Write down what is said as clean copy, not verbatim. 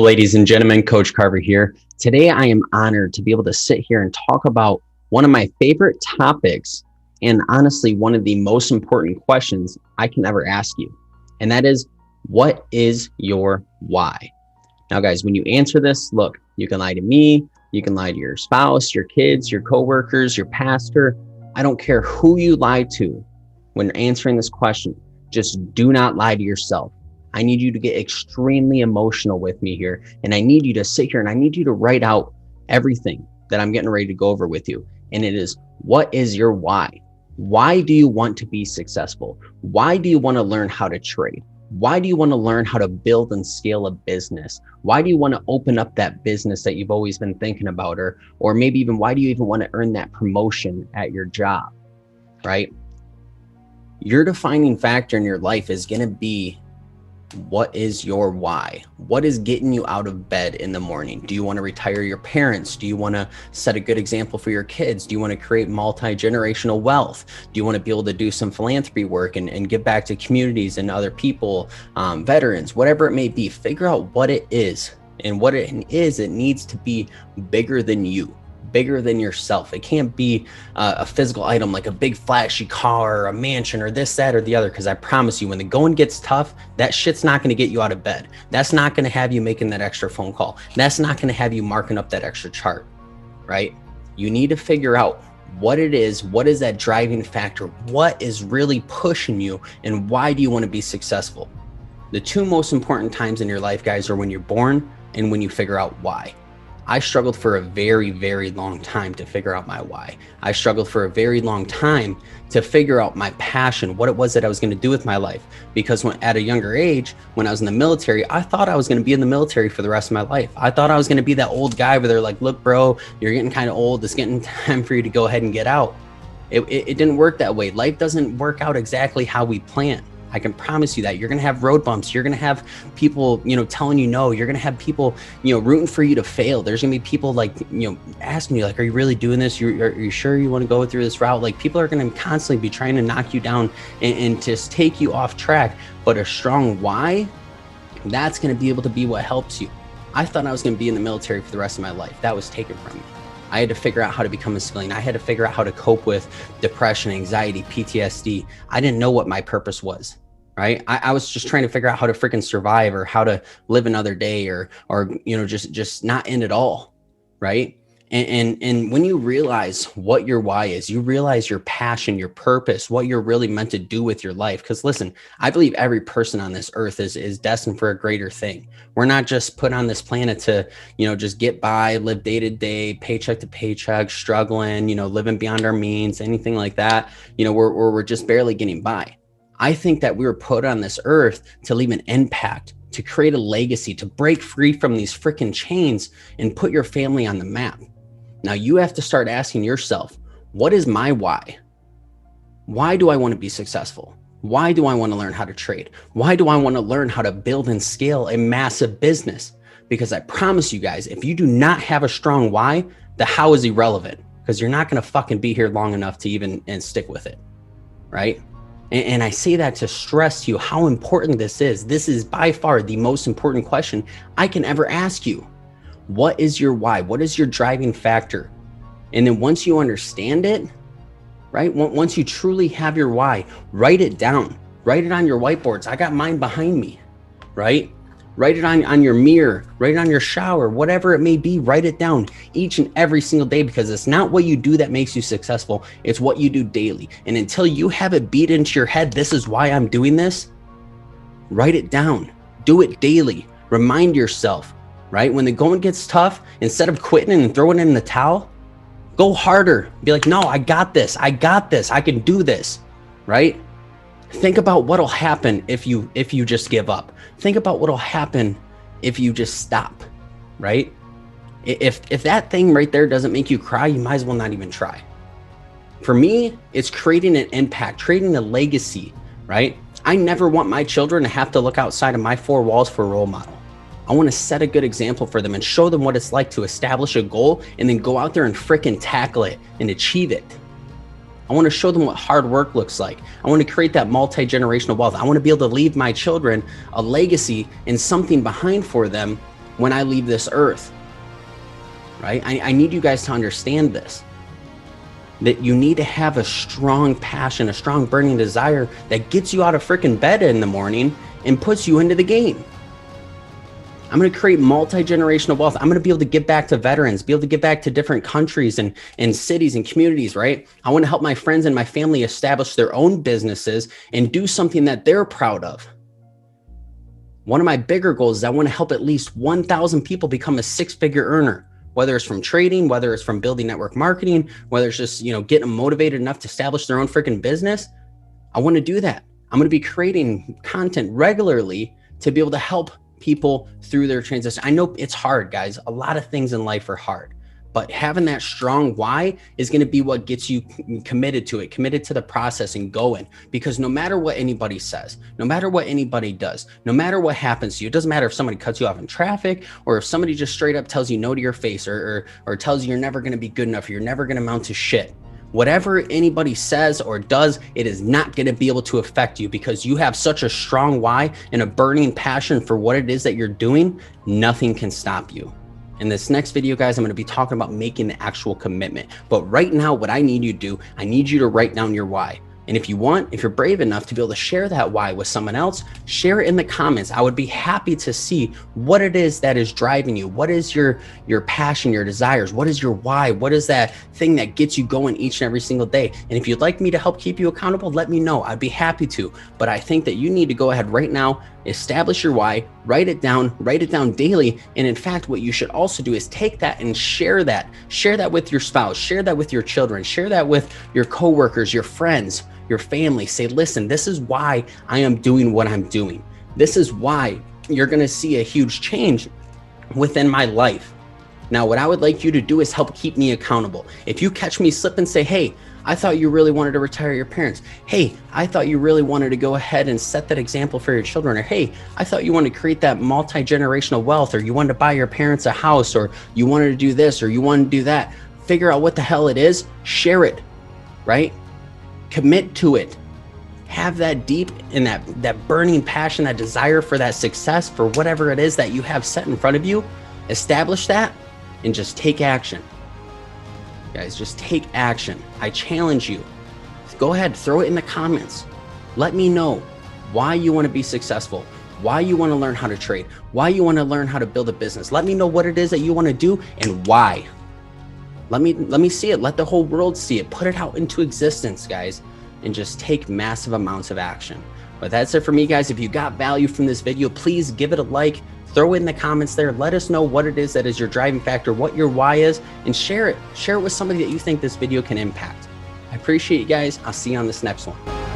Ladies and gentlemen, Coach Carver here. Today, I am honored to be able to sit here and talk about one of my favorite topics and honestly, one of the most important questions I can ever ask you. And that is, what is your why? Now, guys, when you answer this, look, you can lie to me, you can lie to your spouse, your kids, your coworkers, your pastor. I don't care who you lie to when answering this question. Just do not lie to yourself. I need you to get extremely emotional with me here. And I need you to sit here and I need you to write out everything that I'm getting ready to go over with you. And it is, what is your why? Why do you want to be successful? Why do you want to learn how to trade? Why do you want to learn how to build and scale a business? Why do you want to open up that business that you've always been thinking about? Or maybe even why do you even want to earn that promotion at your job, right? Your defining factor in your life is going to be, what is your why? What is getting you out of bed in the morning? Do you want to retire your parents? Do you want to set a good example for your kids? Do you want to create multi-generational wealth? Do you want to be able to do some philanthropy work and give back to communities and other people, veterans, whatever it may be? Figure out what it is. And what it is, it needs to be bigger than you. Bigger than yourself. It can't be a physical item like a big flashy car or a mansion or this, that, or the other. Because I promise you, when the going gets tough, that shit's not going to get you out of bed. That's not going to have you making that extra phone call. That's not going to have you marking up that extra chart, right? You need to figure out what it is. What is that driving factor? What is really pushing you? And why do you want to be successful? The two most important times in your life, guys, are when you're born and when you figure out why. I struggled for a very, very long time to figure out my why. I struggled for a very long time to figure out my passion, what it was that I was going to do with my life. Because at a younger age, when I was in the military, I thought I was going to be in the military for the rest of my life. I thought I was going to be that old guy where they're like, look, bro, you're getting kind of old. It's getting time for you to go ahead and get out. It didn't work that way. Life doesn't work out exactly how we plan. I can promise you that. You're going to have road bumps. You're going to have people, telling you no. You're going to have people, rooting for you to fail. There's going to be people like, asking you like, are you really doing this? Are you sure you want to go through this route? Like, people are going to constantly be trying to knock you down and just take you off track. But a strong why, that's going to be able to be what helps you. I thought I was going to be in the military for the rest of my life. That was taken from me. I had to figure out how to become a civilian. I had to figure out how to cope with depression, anxiety, PTSD. I didn't know what my purpose was, right? I was just trying to figure out how to freaking survive or how to live another day or just not end it all, right? And when you realize what your why is, you realize your passion, your purpose, what you're really meant to do with your life. Because listen, I believe every person on this earth is destined for a greater thing. We're not just put on this planet to, just get by, live day to day, paycheck to paycheck, struggling, living beyond our means, anything like that. We're just barely getting by. I think that we were put on this earth to leave an impact, to create a legacy, to break free from these freaking chains and put your family on the map. Now you have to start asking yourself, what is my why? Why do I want to be successful? Why do I want to learn how to trade? Why do I want to learn how to build and scale a massive business? Because I promise you guys, if you do not have a strong why, the how is irrelevant because you're not going to fucking be here long enough to even stick with it, right? And I say that to stress to you how important this is. This is by far the most important question I can ever ask you. What is your why? What is your driving factor? And then once you understand it, right? Once you truly have your why, write it down. Write it on your whiteboards. I got mine behind me, right? Write it on your mirror, write it on your shower, whatever it may be, write it down each and every single day because it's not what you do that makes you successful. It's what you do daily. And until you have it beat into your head, this is why I'm doing this, write it down, do it daily, remind yourself, right? When the going gets tough, instead of quitting and throwing in the towel, go harder. Be like, no, I got this. I can do this, right? Think about what'll happen if you just give up. Think about what'll happen if you just stop, right? If that thing right there doesn't make you cry, you might as well not even try. For me, it's creating an impact, creating a legacy, right? I never want my children to have to look outside of my four walls for a role model. I want to set a good example for them and show them what it's like to establish a goal and then go out there and fricking tackle it and achieve it. I want to show them what hard work looks like. I want to create that multi-generational wealth. I want to be able to leave my children a legacy and something behind for them when I leave this earth, right? I need you guys to understand this, that you need to have a strong passion, a strong burning desire that gets you out of freaking bed in the morning and puts you into the game. I'm going to create multi-generational wealth. I'm going to be able to give back to veterans, be able to give back to different countries and cities and communities, right? I want to help my friends and my family establish their own businesses and do something that they're proud of. One of my bigger goals is I want to help at least 1,000 people become a six-figure earner, whether it's from trading, whether it's from building network marketing, whether it's just, getting them motivated enough to establish their own freaking business. I want to do that. I'm going to be creating content regularly to be able to help people through their transition. I know it's hard, guys. A lot of things in life are hard, but having that strong why is going to be what gets you committed to it, committed to the process and going, because no matter what anybody says, no matter what anybody does, no matter what happens to you, it doesn't matter if somebody cuts you off in traffic or if somebody just straight up tells you no to your face or tells you you're never going to be good enough, or you're never going to amount to shit. Whatever anybody says or does, it is not going to be able to affect you because you have such a strong why and a burning passion for what it is that you're doing. Nothing can stop you. In this next video, guys, I'm going to be talking about making the actual commitment. But right now, what I need you to do, I need you to write down your why. And if you're brave enough to be able to share that why with someone else, share it in the comments. I would be happy to see what it is that is driving you. What is your passion, your desires? What is your why? What is that thing that gets you going each and every single day? And if you'd like me to help keep you accountable, let me know. I'd be happy to. But I think that you need to go ahead right now, establish your why, write it down daily. And in fact, what you should also do is take that and share that with your spouse, share that with your children, share that with your coworkers, your friends, your family. Say, listen, this is why I am doing what I'm doing. This is why you're going to see a huge change within my life. Now, what I would like you to do is help keep me accountable. If you catch me slip and say, hey, I thought you really wanted to retire your parents. Hey, I thought you really wanted to go ahead and set that example for your children. Or hey, I thought you wanted to create that multi-generational wealth, or you wanted to buy your parents a house, or you wanted to do this, or you wanted to do that. Figure out what the hell it is, share it, right? Commit to it. Have that deep and that burning passion, that desire for that success, for whatever it is that you have set in front of you. Establish that and just take action. Guys, just take action. I challenge you. Go ahead, throw it in the comments. Let me know why you want to be successful, why you want to learn how to trade, why you want to learn how to build a business. Let me know what it is that you want to do and why. Let me see it. Let the whole world see it. Put it out into existence, guys, and just take massive amounts of action. But that's it for me, guys. If you got value from this video, please give it a like. Throw it in the comments there. Let us know what it is that is your driving factor, what your why is, and share it. Share it with somebody that you think this video can impact. I appreciate you guys. I'll see you on this next one.